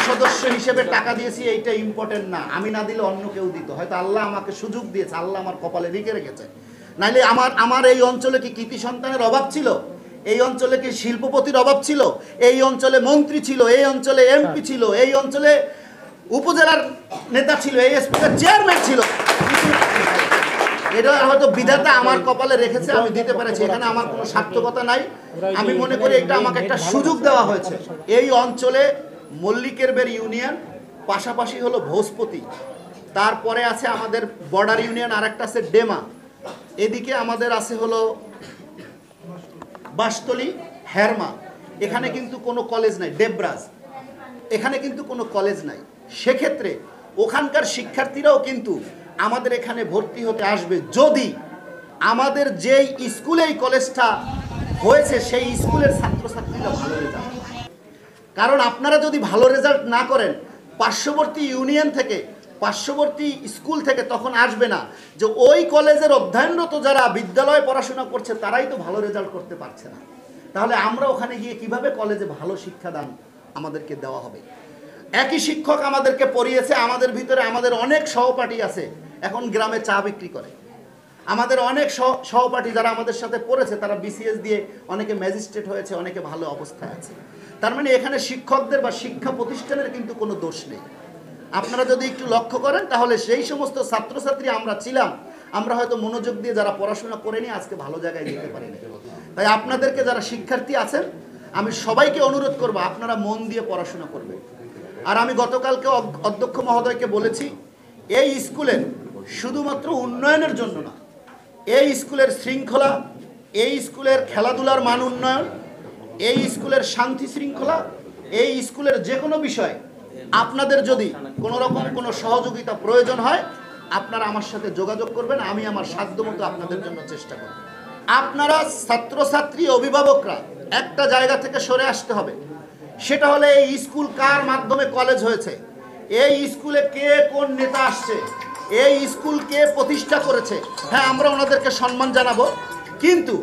সদস্য হিসেবে টাকা দিয়েছি এইটা ইম্পর্টেন্ট না, আমি না দিলে অন্য কেউ দিত, হয়তো আল্লাহ আমাকে সুযোগ দিয়েছে, আল্লাহ আমার কপালে লিখে রেখেছে। নাইলে আমার এই অঞ্চলে কি কৃতি সন্তানের অভাব ছিল? এই অঞ্চলে কি শিল্পপতির অভাব ছিল? এই অঞ্চলে মন্ত্রী ছিল, এই অঞ্চলে এমপি ছিল, এই অঞ্চলে উপজেলার নেতা ছিল, এই এসপির চেয়ারম্যান ছিল। এটা হয়তো বিধাতা আমার কপালে রেখেছে, আমি দিতে পেরেছি। এখানে আমার কোনো সার্থকতা নাই। আমি মনে করি এটা আমাকে একটা সুযোগ দেওয়া হয়েছে। এই অঞ্চলে মল্লিকের বের ইউনিয়ন, পাশাপাশি হলো ভোজপতি, তারপরে আছে আমাদের বর্ডার ইউনিয়ন, আর একটা আছে ডেমা, এদিকে আমাদের আছে হলো বাসতলি, হেরমা। এখানে কিন্তু কোনো কলেজ নাই, দেবরাজ, এখানে কিন্তু কোনো কলেজ নাই। সেক্ষেত্রে ওখানকার শিক্ষার্থীরাও কিন্তু আমাদের এখানে ভর্তি হতে আসবে যদি আমাদের যেই স্কুলে এই কলেজটা হয়েছে সেই স্কুলের ছাত্রছাত্রীরা ভালো রেজাল্ট। কারণ আপনারা যদি ভালো রেজাল্ট না করেন, পার্শ্ববর্তী ইউনিয়ন থেকে, পার্শ্ববর্তী স্কুল থেকে তখন আসবে না যে ওই কলেজের অধ্যয়নরত যারা বিদ্যালয়ে পড়াশোনা করছে তারাই তো ভালো রেজাল্ট করতে পারছে না। তাহলে আমরা ওখানে গিয়ে কিভাবে কলেজে ভালো শিক্ষাদান আমাদেরকে দেওয়া হবে? একই শিক্ষক আমাদেরকে পড়িয়েছে, আমাদের ভিতরে আমাদের অনেক সহপাঠী আছে এখন গ্রামে চা বিক্রি করে। আমাদের অনেক সহপাঠী যারা আমাদের সাথে পড়েছে তারা বিসিএস দিয়ে অনেকে ম্যাজিস্ট্রেট হয়েছে, অনেকে ভালো অবস্থায় আছে। তার মানে এখানে শিক্ষকদের বা শিক্ষা প্রতিষ্ঠানের কিন্তু কোনো দোষ নেই। আপনারা যদি একটু লক্ষ্য করেন তাহলে সেই সমস্ত ছাত্রছাত্রী আমরা ছিলাম, আমরা হয়তো মনোযোগ দিয়ে যারা পড়াশোনা করেনি আজকে ভালো জায়গায় যেতে পারিনি। তাই আপনাদেরকে যারা শিক্ষার্থী আছেন আমি সবাইকে অনুরোধ করব আপনারা মন দিয়ে পড়াশোনা করবেন। আর আমি গতকালকে অধ্যক্ষ মহোদয়কে বলেছি এই স্কুলের শুধুমাত্র উন্নয়নের জন্য না, এই স্কুলের শৃঙ্খলা, এই স্কুলের খেলাধুলার মান উন্নয়ন, এই স্কুলের শান্তি শৃঙ্খলা, এই স্কুলের যে কোনো বিষয় আপনাদের যদি কোনো রকম কোনো সহযোগিতা প্রয়োজন হয় আপনারা আমার সাথে যোগাযোগ করবেন, আমি আমার সাধ্যমতো আপনাদের জন্য চেষ্টা করব। আপনারা ছাত্রছাত্রী অভিভাবকরা একটা জায়গা থেকে সরে আসতে হবে, সেটা হলে এই স্কুল কার মাধ্যমে কলেজ হয়েছে, এই স্কুলে কে কোন নেতা আসছে, এই স্কুল কে প্রতিষ্ঠা করেছে। হ্যাঁ, আমরা ওনাদেরকে সম্মান জানাবো, কিন্তু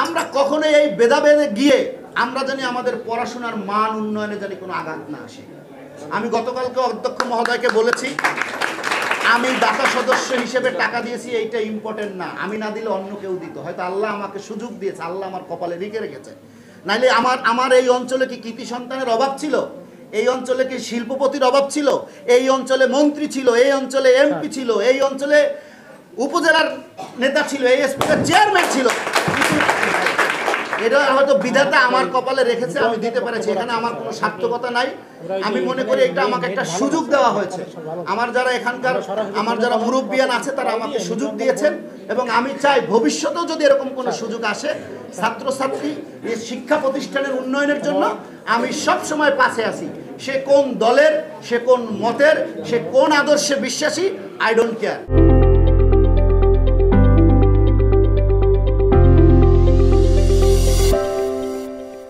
আমরা কখনোই এই ভেদাভেদে গিয়ে আমরা জানি আমাদের পড়াশোনার মান উন্নয়নে জানি কোনো আঘাত না আসে। আমি গতকালকে অধ্যক্ষ মহোদয়কে বলেছি আমি দাতা সদস্য হিসেবে টাকা দিয়েছি এইটা ইম্পর্টেন্ট না, আমি না দিলে অন্য কেউ দিত, হয়তো আল্লাহ আমাকে সুযোগ দিয়েছে, আল্লাহ আমার কপালে লিখে রেখেছে। নাইলে আমার এই অঞ্চলে কি কৃতি সন্তানের অভাব ছিল? এই অঞ্চলে কি শিল্পপতির অভাব ছিল? এই অঞ্চলে মন্ত্রী ছিল, এই অঞ্চলে এমপি ছিল, এই অঞ্চলে উপজেলার নেতা ছিল, এই এসপির চেয়ারম্যান ছিল। এটা হয়তো বিধাতা আমার কপালে রেখেছে, আমি দিতে পেরেছি। এখানে আমার কোনো সার্থকতা নাই। আমি মনে করি এটা আমাকে একটা সুযোগ দেওয়া হয়েছে। আমার যারা এখানকার আমার যারা মুরব্বিয়ান আছে তারা আমাকে সুযোগ দিয়েছেন, এবং আমি চাই ভবিষ্যতেও যদি এরকম কোনো সুযোগ আসে ছাত্রছাত্রী শিক্ষা প্রতিষ্ঠানের উন্নয়নের জন্য আমি সব সময় পাশে আছি। সে কোন দলের, সে কোন মতের, সে কোন আদর্শে বিশ্বাসী, আই ডোন্ট কেয়ার।